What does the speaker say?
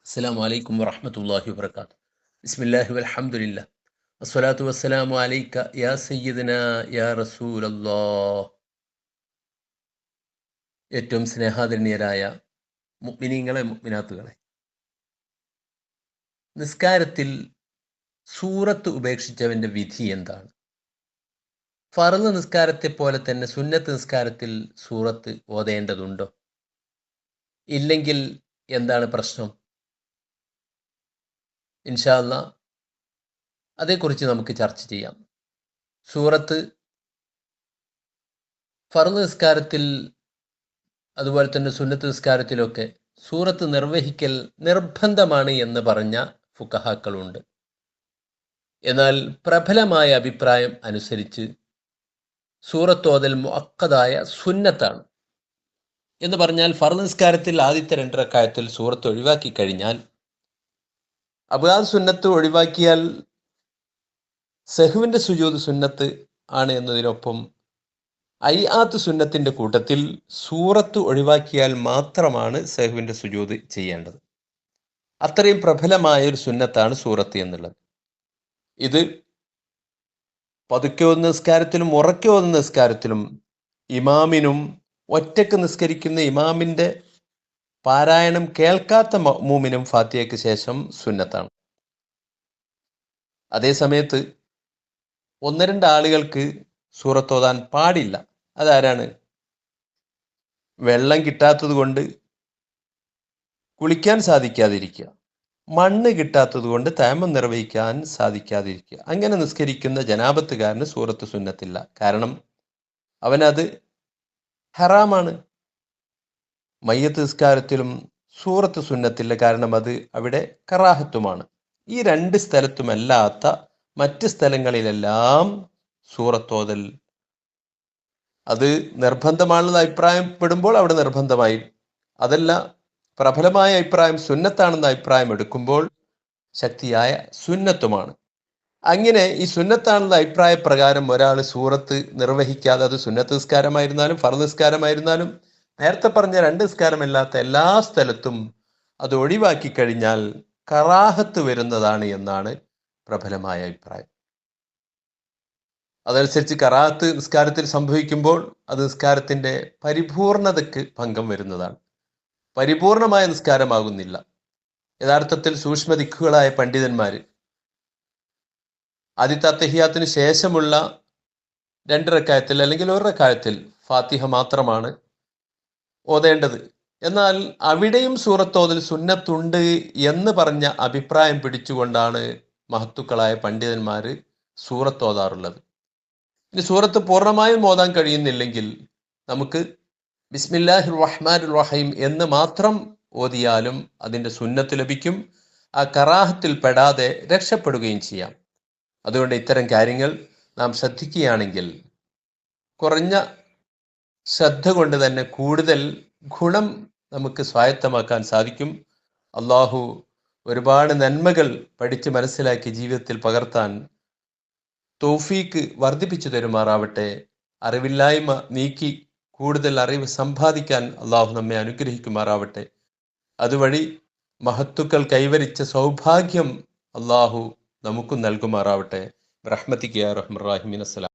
അസ്സലാമു അലൈക്കും വറഹ്മത്തുള്ളാഹി വബറകാതുഹു. ബിസ്മില്ലാഹി വൽഹംദുലില്ലാ. വസ്സലാത്തു വസ്സലാമു അലൈക യാ സയ്യിദനാ യാ റസൂലല്ലാഹ്. ഏറ്റവും സ്നേഹാദരണീയരായ മുഅ്മിനീങ്ങളെ മുഅ്മിനാത്തുകളെ, നിസ്കാരത്തിൽ സൂറത്ത് ഉപേക്ഷിച്ചവൻ്റെ വിധി എന്താണ്? ഫർള് നിസ്കാരത്തെ പോലെ തന്നെ സുന്നത്ത് നിസ്കാരത്തിൽ സൂറത്ത് ഓതേണ്ടതുണ്ടോ? ഇല്ലെങ്കിൽ എന്താണ് പ്രശ്നം? ഇൻഷാ അല്ലാഹ് അതേക്കുറിച്ച് നമുക്ക് ചർച്ച ചെയ്യാം. സൂറത്ത് ഫർള് നിസ്കാരത്തിൽ അതുപോലെ തന്നെ സുന്നത്ത് നിസ്കാരത്തിലൊക്കെ സൂറത്ത് നിർവഹിക്കൽ നിർബന്ധമാണ് എന്ന് പറഞ്ഞ ഫുഖഹാക്കളുണ്ട്. എന്നാൽ പ്രബലമായ അഭിപ്രായം അനുസരിച്ച് സൂറത്തോതൽ മുഅക്കദായ സുന്നത്താണ്. എന്ന് പറഞ്ഞാൽ ഫർള് നിസ്കാരത്തിൽ ആദ്യത്തെ 2 റക്അത്തിൽ സൂറത്ത് ഒഴിവാക്കി കഴിഞ്ഞാൽ, അബ്ഗാദ് സുന്നത്ത് ഒഴിവാക്കിയാൽ സഹ്വിൻ്റെ സുജൂദ് സുന്നത്ത് ആണ് എന്നതിനൊപ്പം ഐആത്ത് സുന്നത്തിൻ്റെ കൂട്ടത്തിൽ സൂറത്ത് ഒഴിവാക്കിയാൽ മാത്രമാണ് സഹ്വിൻ്റെ സുജൂദ് ചെയ്യേണ്ടത്. അത്രയും പ്രബലമായ ഒരു സുന്നത്താണ് സൂറത്ത് എന്നുള്ളത്. ഇത് പതുക്കെ ഓതുന്ന നിസ്കാരത്തിലും ഉറക്കെ ഓതുന്ന നിസ്കാരത്തിലും ഇമാമിനും ഒറ്റക്ക് നിസ്കരിക്കുന്ന ഇമാമിൻ്റെ പാരായണം കേൾക്കാത്ത മഅ്മൂമിനും ഫാത്തിഹയ്ക്ക് ശേഷം സുന്നത്താണ്. അതേ സമയത്ത് 1-2 ആളുകൾക്ക് സൂറത്ത് ഓതാൻ പാടില്ല. അതാരാണ്? വെള്ളം കിട്ടാത്തത് കൊണ്ട് കുളിക്കാൻ സാധിക്കാതിരിക്കുക, മണ്ണ് കിട്ടാത്തത് കൊണ്ട് തയമ്മം നിർവഹിക്കാൻ സാധിക്കാതിരിക്കുക, അങ്ങനെ നിസ്കരിക്കുന്ന ജനാബത്തുകാരന് സൂറത്ത് സുന്നത്തില്ല. കാരണം അവനത് ഹറാമാണ്. മയ്യത്ത് നിസ്കാരത്തിലും സൂറത്ത് സുന്നത്തില്ല, കാരണം അത് അവിടെ കറാഹത്തുമാണ്. ഈ 2 സ്ഥലത്തുമല്ലാത്ത മറ്റ് സ്ഥലങ്ങളിലെല്ലാം സൂറത്തോതൽ അത് നിർബന്ധമാണെന്ന് അഭിപ്രായപ്പെടുമ്പോൾ അവിടെ നിർബന്ധമായി, അതല്ല പ്രബലമായ അഭിപ്രായം സുന്നത്താണെന്ന അഭിപ്രായം എടുക്കുമ്പോൾ ശക്തിയായ സുന്നത്തുമാണ്. അങ്ങനെ ഈ സുന്നത്താണെന്ന അഭിപ്രായ പ്രകാരം ഒരാൾ സൂറത്ത് നിർവഹിക്കാതെ, അത് സുന്നത്ത് നിസ്കാരമായിരുന്നാലും ഫർള് നിസ്കാരമായിരുന്നാലും നേരത്തെ പറഞ്ഞ 2 നിസ്കാരമല്ലാത്ത എല്ലാ സ്ഥലത്തും അത് ഒഴിവാക്കി കഴിഞ്ഞാൽ കറാഹത്ത് വരുന്നതാണ് എന്നാണ് പ്രബലമായ അഭിപ്രായം. അതനുസരിച്ച് കറാഹത്ത് നിസ്കാരത്തിൽ സംഭവിക്കുമ്പോൾ അത് നിസ്കാരത്തിൻ്റെ പരിപൂർണതയ്ക്ക് ഭംഗം വരുന്നതാണ്. പരിപൂർണമായ നിസ്കാരമാകുന്നില്ല. യഥാർത്ഥത്തിൽ സൂക്ഷ്മദിക്കുകളായ പണ്ഡിതന്മാർ ആദ്യത്തെ അത്തഹിയാത്തിന് ശേഷമുള്ള 2 റക്അത്തിൽ അല്ലെങ്കിൽ 1 റക്അത്തിൽ ഫാത്തിഹ മാത്രമാണ് ഓതേണ്ടത്. എന്നാൽ അവിടെയും സൂറത്തോതൽ സുന്നത്തുണ്ട് എന്ന് പറഞ്ഞ അഭിപ്രായം പിടിച്ചുകൊണ്ടാണ് മഹത്തുക്കളായ പണ്ഡിതന്മാർ സൂറത്ത് ഓതാറുള്ളത്. ഇനി സൂറത്ത് പൂർണ്ണമായും ഓതാൻ കഴിയുന്നില്ലെങ്കിൽ നമുക്ക് ബിസ്മില്ലാഹിർ റഹ്മാനിർ റഹീം എന്ന് മാത്രം ഓതിയാലും അതിൻ്റെ സുന്നത്ത് ലഭിക്കും. ആ കറാഹത്തിൽ പെടാതെ രക്ഷപ്പെടുകയും ചെയ്യാം. അതുകൊണ്ട് ഇത്തരം കാര്യങ്ങൾ നാം ശ്രദ്ധിക്കുകയാണെങ്കിൽ കുറഞ്ഞ ശ്രദ്ധ കൊണ്ട് തന്നെ കൂടുതൽ ഗുണം നമുക്ക് സ്വായത്തമാക്കാൻ സാധിക്കും. അള്ളാഹു ഒരുപാട് നന്മകൾ പഠിച്ച് മനസ്സിലാക്കി ജീവിതത്തിൽ പകർത്താൻ തൗഫീക്ക് വർദ്ധിപ്പിച്ചു തരുമാറാവട്ടെ. അറിവില്ലായ്മ നീക്കി കൂടുതൽ അറിവ് സമ്പാദിക്കാൻ അള്ളാഹു നമ്മെ അനുഗ്രഹിക്കുമാറാവട്ടെ. അതുവഴി മഹത്തുക്കൾ കൈവരിച്ച സൗഭാഗ്യം അള്ളാഹു നമുക്കും നൽകുമാറാവട്ടെ. റഹ്മത്തിക്ക് യാ റഹ്മർ റഹീമീൻ. അസ്സലാം.